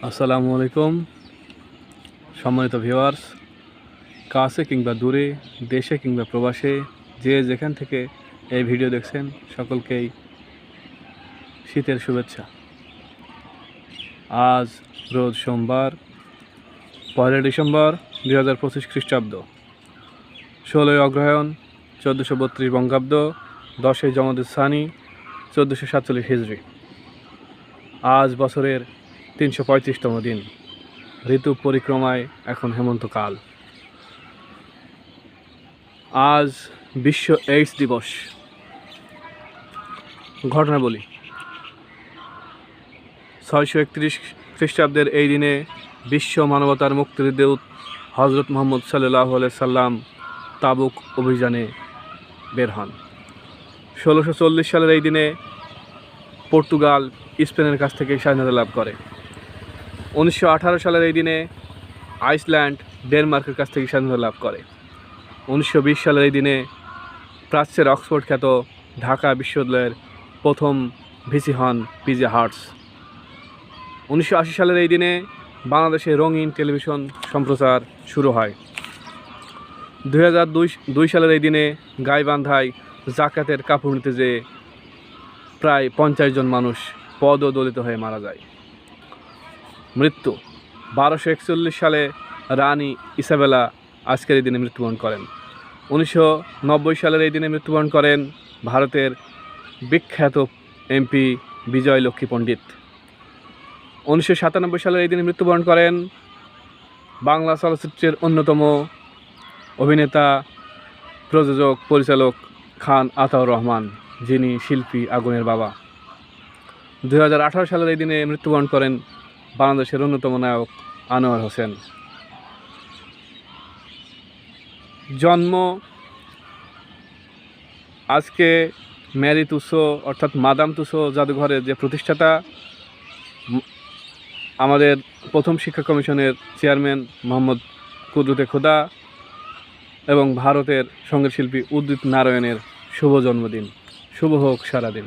আসসালামু আলাইকুম সম্মানিত ভিউয়ার্স, কাছে কিংবা দূরে, দেশে কিংবা প্রবাসে, যে যেখান থেকে এই ভিডিও দেখছেন সকলকেই শীতের শুভেচ্ছা। আজ রোজ সোমবার 1 ডিসেম্বর 2025 খ্রিস্টাব্দ, 16 অগ্রহায়ণ 1432 বঙ্গাব্দ, 10 জমাদুস সানি 1447 হিজরি। আজ বছরের 335তম দিন। ঋতু পরিক্রমায় এখন হেমন্তকাল। আজ বিশ্ব এইডস দিবস। ঘটনা বলি, 631 খ্রিস্টাব্দের এই দিনে বিশ্ব মানবতার মুক্তির দূত হজরত মুহাম্মদ সাল্লাল্লাহু আলাইহি সাল্লাম তাবুক অভিযানে বের হন। 1640 সালের এই দিনে পর্তুগাল স্পেনের কাছ থেকে স্বাধীনতা লাভ করে। 1918 সালের এই দিনে আইসল্যান্ড ডেনমার্কের কাছ থেকে স্বাধীনতা লাভ করে। 1920 সালের এই দিনে প্রাচ্যের অক্সফোর্ড খ্যাত ঢাকা বিশ্ববিদ্যালয়ের প্রথম ভিসি হন পিজে হার্টস। 1980 সালের এই দিনে বাংলাদেশে রঙিন টেলিভিশন সম্প্রচার শুরু হয়। 2002 সালের এই দিনে গাইবান্ধায় জাকাতের কাপড় নিতে যেয়ে প্রায় 50 জন মানুষ পদদলিত হয়ে মারা যায়। মৃত্যু 1241 সালে রানী ইসাবেলা আজকের এই দিনে মৃত্যুবরণ করেন। 1990 সালের এই দিনে মৃত্যুবরণ করেন ভারতের বিখ্যাত এমপি বিজয় লক্ষ্মী পণ্ডিত। 1997 সালের এই দিনে মৃত্যুবরণ করেন বাংলা চলচ্চিত্রের অন্যতম অভিনেতা, প্রযোজক, পরিচালক খান আতাউর রহমান, যিনি শিল্পী আগুনের বাবা। 2018 সালের এই দিনে মৃত্যুবরণ করেন বাংলাদেশের অন্যতম নায়ক আনোয়ার হোসেন। জন্ম আজকে ম্যারি তুসো অর্থাৎ মাদাম তুসো জাদুঘরের যে প্রতিষ্ঠাতা, আমাদের প্রথম শিক্ষা কমিশনের চেয়ারম্যান মোহাম্মদ কুদরতে খোদা এবং ভারতের সঙ্গীত শিল্পী উদিত নারায়ণের শুভ জন্মদিন। শুভ হোক সারাদিন।